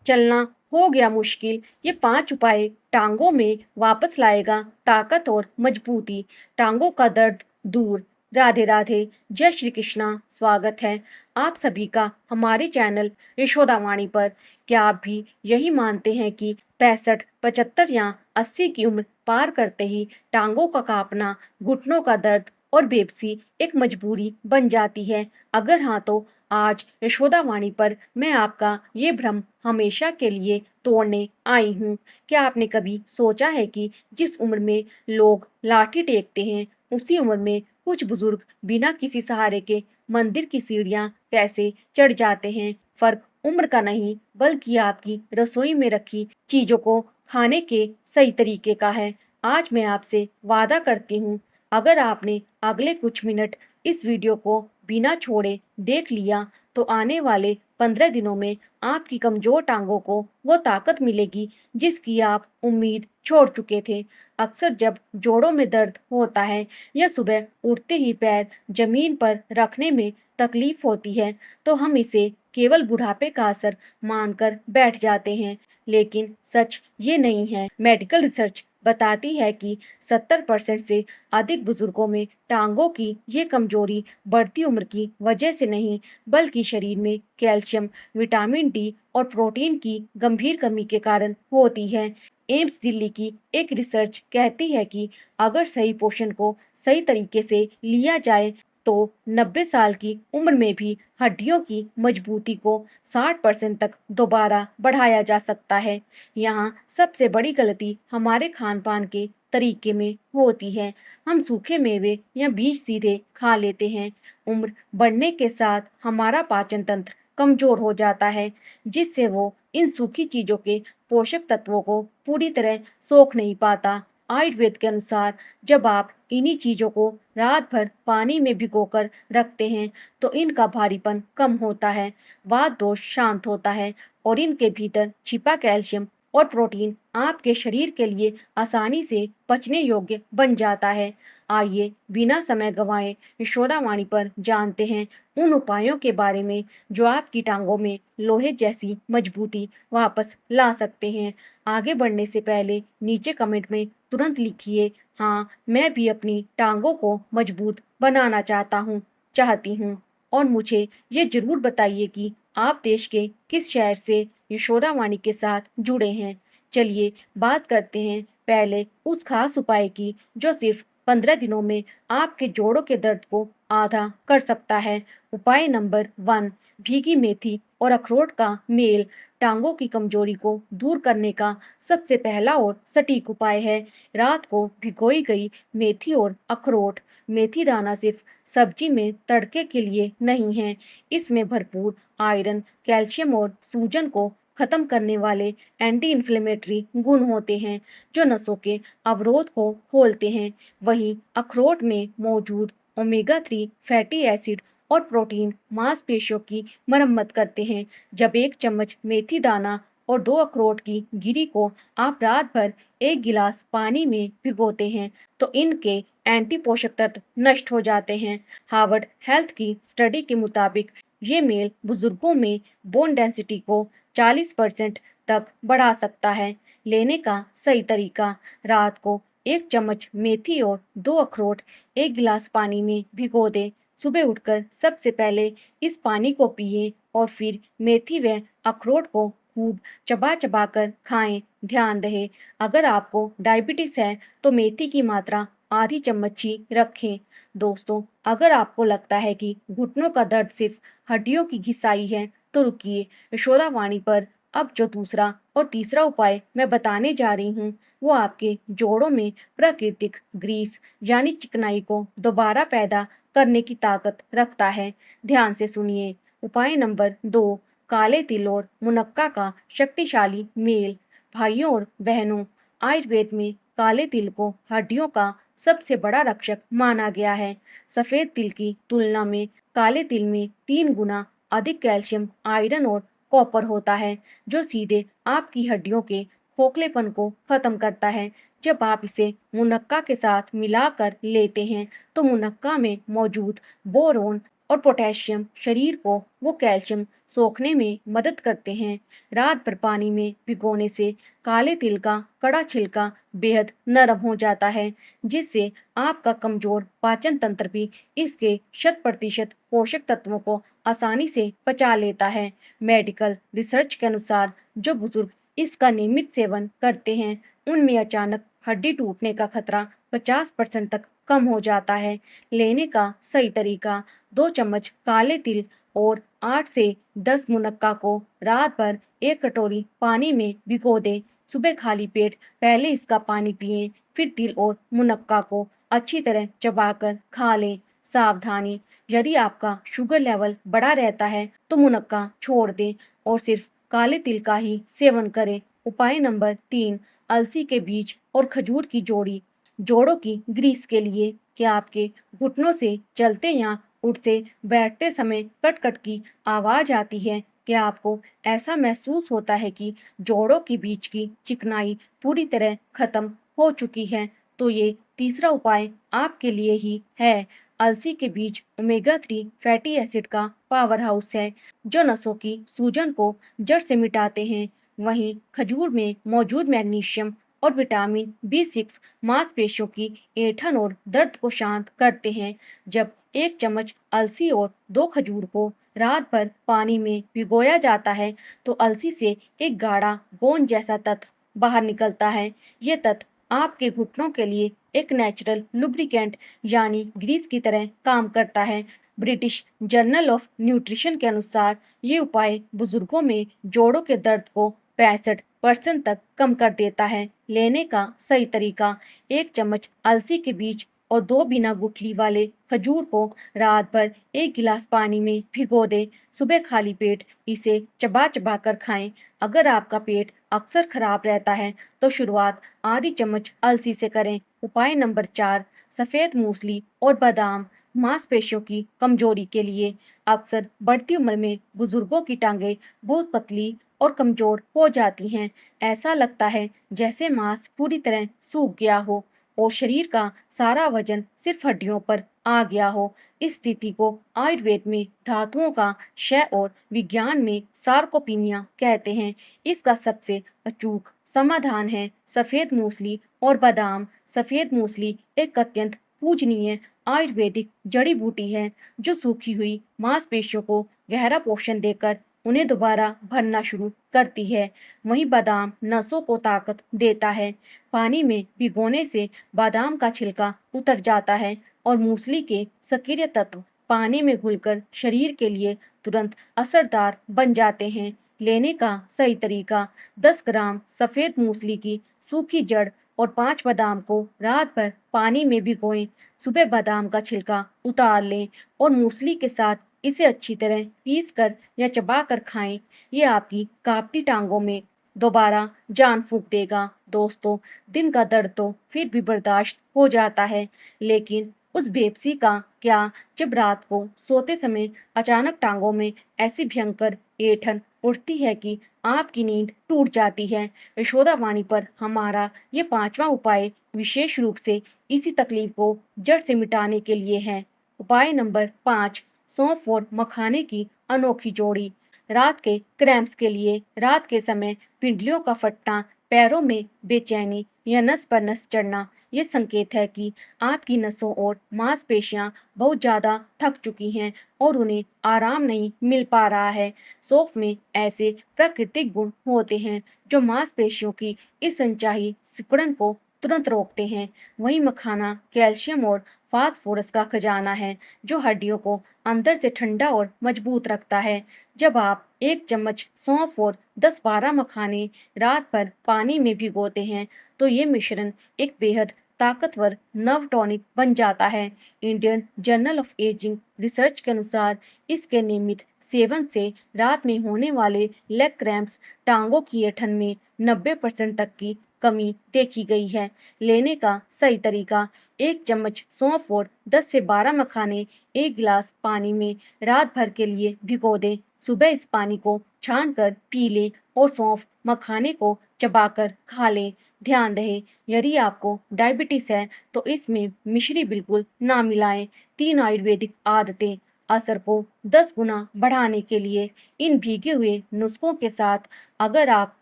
चलना हो गया मुश्किल, ये 5 उपाय टांगों में वापस लाएगा ताकत और मजबूती, टांगों का दर्द दूर। राधे राधे, जय श्री कृष्णा। स्वागत है आप सभी का हमारे चैनल यशोदावाणी पर। क्या आप भी यही मानते हैं कि 65, 75 या 80 की उम्र पार करते ही टांगों का कांपना, घुटनों का दर्द और बेबसी एक मजबूरी बन जाती है? अगर हाँ, तो आज यशोदावाणी पर मैं आपका ये भ्रम हमेशा के लिए तोड़ने आई हूँ। क्या आपने कभी सोचा है कि जिस उम्र में लोग लाठी टेकते हैं, उसी उम्र में कुछ बुजुर्ग बिना किसी सहारे के मंदिर की सीढ़ियाँ कैसे चढ़ जाते हैं? फर्क उम्र का नहीं, बल्कि आपकी रसोई में रखी चीजों को खाने के सही तरीके का है। आज मैं आपसे वादा करती हूँ, अगर आपने अगले कुछ मिनट इस वीडियो को बिना छोड़े देख लिया, तो आने वाले 15 दिनों में आपकी कमजोर टांगों को वो ताकत मिलेगी जिसकी आप उम्मीद छोड़ चुके थे। अक्सर जब जोड़ों में दर्द होता है या सुबह उठते ही पैर जमीन पर रखने में तकलीफ होती है, तो हम इसे केवल बुढ़ापे का असर मानकर बैठ जाते हैं। लेकिन सच ये नहीं है। मेडिकल रिसर्च बताती है कि 70% से अधिक बुजुर्गों में टांगों की ये कमजोरी बढ़ती उम्र की वजह से नहीं, बल्कि शरीर में कैल्शियम, विटामिन डी और प्रोटीन की गंभीर कमी के कारण होती है। एम्स दिल्ली की एक रिसर्च कहती है कि अगर सही पोषण को सही तरीके से लिया जाए, तो 90 साल की उम्र में भी हड्डियों की मजबूती को 60% तक दोबारा बढ़ाया जा सकता है। यहाँ सबसे बड़ी गलती हमारे खान पान के तरीके में होती है। हम सूखे मेवे या बीज सीधे खा लेते हैं। उम्र बढ़ने के साथ हमारा पाचन तंत्र कमजोर हो जाता है, जिससे वो इन सूखी चीजों के पोषक तत्वों को पूरी तरह सोख नहीं पाता। आयुर्वेद के अनुसार जब आप इन्हीं चीजों को रात भर पानी में भिगोकर रखते हैं, तो इनका भारीपन कम होता है, वात दोष शांत होता है और इनके भीतर छिपा कैल्शियम और प्रोटीन आपके शरीर के लिए आसानी से पचने योग्य बन जाता है। आइए बिना समय गंवाए यशोदावाणी पर जानते हैं उन उपायों के बारे में जो आपकी टांगों में लोहे जैसी मजबूती वापस ला सकते हैं। आगे बढ़ने से पहले नीचे कमेंट में तुरंत लिखिए, हाँ, मैं भी अपनी टांगों को मजबूत बनाना चाहती हूँ। और मुझे ये जरूर बताइए कि आप देश के किस शहर से यशोदावाणी के साथ जुड़े हैं। चलिए बात करते हैं पहले उस खास उपाय की जो सिर्फ 15 दिनों में आपके जोड़ों के दर्द को आधा कर सकता है। उपाय नंबर 1, भीगी मेथी और अखरोट का मेल टांगों की कमजोरी को दूर करने का सबसे पहला और सटीक उपाय है। रात को भिगोई गई मेथी और अखरोट। मेथी दाना सिर्फ सब्जी में तड़के के लिए नहीं है, इसमें भरपूर आयरन, कैल्शियम और सूजन को खत्म करने वाले एंटी इन्फ्लेमेटरी गुण होते हैं जो नसों के अवरोध को खोलते हैं। वहीं अखरोट में मौजूद ओमेगा 3 फैटी एसिड और प्रोटीन मांसपेशियों की मरम्मत करते हैं। जब 1 चम्मच मेथी दाना और 2 अखरोट की गिरी को आप रात भर 1 गिलास पानी में भिगोते हैं, तो इनके एंटी पोषक तत्व नष्ट हो जाते हैं। हार्वर्ड हेल्थ की स्टडी के मुताबिक ये मेल बुजुर्गों में बोन डेंसिटी को 40% तक बढ़ा सकता है। लेने का सही तरीका, रात को 1 चम्मच मेथी और 2 अखरोट 1 गिलास पानी में भिगो दें। सुबह उठकर सबसे पहले इस पानी को पिएं और फिर मेथी व अखरोट को खूब चबा चबा कर खाएं। ध्यान रहे, अगर आपको डायबिटीज है तो मेथी की मात्रा आधी चम्मच ही रखें। दोस्तों, अगर आपको लगता है कि घुटनों का दर्द सिर्फ हड्डियों की घिसाई है, तो रुकिए, यशोदावाणी पर अब जो दूसरा और तीसरा उपाय मैं बताने जा रही हूँ, वो आपके जोड़ों में प्राकृतिक ग्रीस यानी चिकनाई को दोबारा पैदा करने की ताकत रखता है। ध्यान से सुनिए। उपाय नंबर 2, काले तिल और मुनक्का का शक्तिशाली मेल। भाइयों और बहनों, आयुर्वेद में काले तिल को हड्डियों का सबसे बड़ा रक्षक माना गया है। सफेद तिल की तुलना में काले तिल में 3 गुना अधिक कैल्शियम, आयरन और कॉपर होता है, जो सीधे आपकी हड्डियों के खोखलेपन को खत्म करता है। जब आप इसे मुनक्का के साथ मिलाकर लेते हैं, तो मुनक्का में मौजूद बोरोन और पोटेशियम शरीर को वो कैल्शियम सोखने में मदद करते हैं। रात भर पानी में भिगोने से काले तिल का कड़ा छिलका बेहद नरम हो जाता है, जिससे आपका कमजोर पाचन तंत्र भी इसके 100% पोषक तत्वों को आसानी से पचा लेता है। मेडिकल रिसर्च के अनुसार जो बुजुर्ग इसका नियमित सेवन करते हैं, उनमें अचानक हड्डी टूटने का खतरा 50% तक कम हो जाता है। लेने का सही तरीका: 2 चम्मच काले तिल और 8 से 10 मुनक्का को रात भर 1 कटोरी पानी में भिगो दें। सुबह खाली पेट पहले इसका पानी पिएं, फिर तिल और मुनक्का को अच्छी तरह चबाकर खा लें। सावधानी: यदि आपका शुगर लेवल बढ़ा रहता है तो मुनक्का छोड़ दें और सिर्फ काले तिल का ही सेवन करें। उपाय नंबर 3: अलसी के बीज और खजूर की जोड़ी। जोड़ों की ग्रीस के लिए क्या आपके घुटनों से चलते या उठते बैठते समय कट कट की आवाज आती है? क्या आपको ऐसा महसूस होता है कि जोड़ों के बीच की चिकनाई पूरी तरह खत्म हो चुकी है? तो ये तीसरा उपाय आपके लिए ही है। अलसी के बीज ओमेगा 3 फैटी एसिड का पावर हाउस है, जो नसों की सूजन को जड़ से मिटाते हैं। वहीं खजूर में मौजूद मैग्नीशियम और विटामिन B6 मांसपेशियों की ऐंठन और दर्द को शांत करते हैं। जब 1 चम्मच अलसी और 2 खजूर को रात भर पानी में भिगोया जाता है, तो अलसी से एक गाढ़ा गोंद जैसा तत्व बाहर निकलता है। ये तत्व आपके घुटनों के लिए एक नेचुरल लुब्रिकेंट यानी ग्रीस की तरह काम करता है। ब्रिटिश जर्नल ऑफ न्यूट्रिशन के अनुसार ये उपाय बुजुर्गों में जोड़ों के दर्द को 65% तक कम कर देता है। लेने का सही तरीका: 1 चम्मच अलसी के बीज और 2 बिना गुठली वाले खजूर को रात भर 1 गिलास पानी में भिगो दें। सुबह खाली पेट इसे चबा चबा कर खाएं। अगर आपका पेट अक्सर खराब रहता है तो शुरुआत आधी चम्मच अलसी से करें। उपाय नंबर 4: सफ़ेद मूसली और बादाम। मांसपेशियों की कमजोरी के लिए अक्सर बढ़ती उम्र में बुजुर्गों की टांगें बहुत पतली और कमजोर हो जाती हैं। ऐसा लगता है जैसे मांस पूरी तरह सूख गया हो और शरीर का सारा वजन सिर्फ हड्डियों पर आ गया हो। इस स्थिति को आयुर्वेद में धातुओं का क्षय और विज्ञान में सार्कोपीनिया कहते हैं। इसका सबसे अचूक समाधान है सफेद मूसली और बादाम। सफेद मूसली एक अत्यंत पूजनीय आयुर्वेदिक जड़ी बूटी है, जो सूखी हुई मांसपेशियों को गहरा पोषण देकर उन्हें दोबारा भरना शुरू करती है। वहीं बादाम नसों को ताकत देता है। पानी में भिगोने से बादाम का छिलका उतर जाता है और मूसली के सक्रिय तत्व पानी में घुलकर शरीर के लिए तुरंत असरदार बन जाते हैं। लेने का सही तरीका: 10 ग्राम सफ़ेद मूसली की सूखी जड़ और 5 बादाम को रात भर पानी में भिगोएं। सुबह बादाम का छिलका उतार लें और मूसली के साथ इसे अच्छी तरह पीस कर या चबा कर खाएं। ये आपकी कांपती टांगों में दोबारा जान फूंक देगा। दोस्तों, दिन का दर्द तो फिर भी बर्दाश्त हो जाता है, लेकिन उस बेबसी का क्या जब रात को सोते समय अचानक टांगों में ऐसी भयंकर ऐंठन उठती है कि आपकी नींद टूट जाती है। यशोदावाणी पर हमारा ये 5वां उपाय विशेष रूप से इसी तकलीफ को जड़ से मिटाने के लिए है। उपाय नंबर 5: सौंफ और मखाने की अनोखी जोड़ी। रात के क्रैम्प्स के लिए रात के समय पिंडलियों का फटना, पैरों में बेचैनी या नस पर नस चढ़ना ये संकेत है कि आपकी नसों और मांसपेशियां बहुत ज़्यादा थक चुकी हैं और उन्हें आराम नहीं मिल पा रहा है। सौंफ में ऐसे प्राकृतिक गुण होते हैं जो मांसपेशियों की इस अनचाही सिकुड़न को तुरंत रोकते हैं। वहीं मखाना कैल्शियम और फास्फोरस का खजाना है, जो हड्डियों को अंदर से ठंडा और मजबूत रखता है। जब आप 1 चम्मच सौंफ और 10-12 मखाने रात भर पानी में भिगोते हैं, तो ये मिश्रण एक बेहद ताकतवर नर्व टॉनिक बन जाता है। Indian journal of ageing research के अनुसार इसके नियमित सेवन से रात में होने वाले लेग क्रैम्प्स, टांगों की ऐंठन में 90% तक की कमी देखी गई है। लेने का सही तरीका: 1 चम्मच सौंफ और 10 से 12 मखाने 1 गिलास पानी में रात भर के लिए भिगो दें। सुबह इस पानी को छान कर पी लें और सौंफ मखाने को चबाकर खा लें। ध्यान रहे, यदि आपको डायबिटीज है तो इसमें मिश्री बिल्कुल ना मिलाएं। 3 आयुर्वेदिक आदतें: असर को 10 गुना बढ़ाने के लिए इन भीगे हुए नुस्खों के साथ अगर आप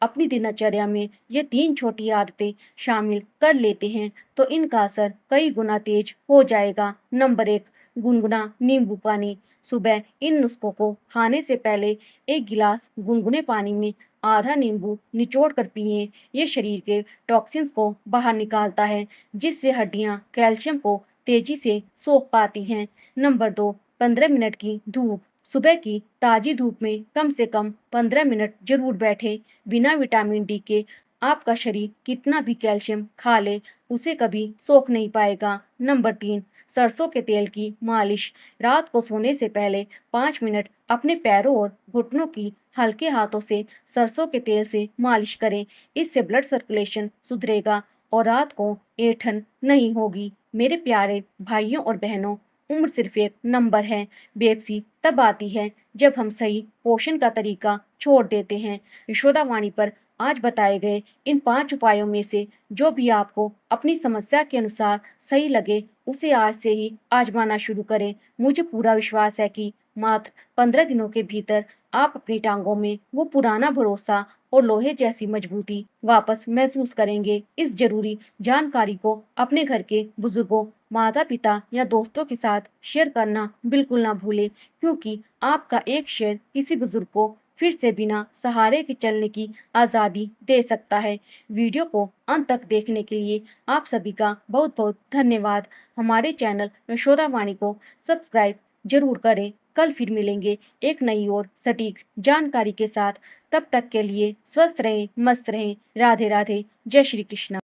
अपनी दिनचर्या में ये 3 छोटी आदतें शामिल कर लेते हैं तो इनका असर कई गुना तेज हो जाएगा। नंबर 1, गुनगुना नींबू पानी। सुबह इन नुस्खों को खाने से पहले 1 गिलास गुनगुने पानी में आधा नींबू निचोड़ कर पिएं। ये शरीर के टॉक्सिन्स को बाहर निकालता है, जिससे हड्डियां कैल्शियम को तेजी से सोख पाती हैं। नंबर 2, 15 मिनट की धूप। सुबह की ताजी धूप में कम से कम 15 मिनट जरूर बैठें। बिना विटामिन डी के आपका शरीर कितना भी कैल्शियम खा ले, उसे कभी सोख नहीं पाएगा। नंबर 3, सरसों के तेल की मालिश। रात को सोने से पहले 5 मिनट अपने पैरों और घुटनों की हल्के हाथों से सरसों के तेल से मालिश करें। इससे ब्लड सर्कुलेशन सुधरेगा और रात को ऐंठन नहीं होगी। मेरे प्यारे भाइयों और बहनों, उम्र सिर्फ एक नंबर है। बेबसी तब आती है जब हम सही पोषण का तरीका छोड़ देते हैं। यशोदावाणी पर आज बताए गए इन 5 उपायों में से जो भी आपको अपनी समस्या के अनुसार सही लगे, उसे आज से ही आजमाना शुरू करें। मुझे पूरा विश्वास है कि मात्र 15 दिनों के भीतर आप अपनी टांगों में वो पुराना भरोसा और लोहे जैसी मजबूती वापस महसूस करेंगे। इस जरूरी जानकारी को अपने घर के बुजुर्गों, माता-पिता या दोस्तों के साथ शेयर करना बिल्कुल ना भूलें, क्योंकि आपका एक शेयर किसी बुजुर्ग को फिर से बिना सहारे के चलने की आज़ादी दे सकता है। वीडियो को अंत तक देखने के लिए आप सभी का बहुत-बहुत धन्यवाद। हमारे चैनल यशोदावाणी को सब्सक्राइब जरूर करें। कल फिर मिलेंगे एक नई और सटीक जानकारी के साथ। तब तक के लिए स्वस्थ रहें, मस्त रहें। राधे राधे। जय श्री कृष्णा।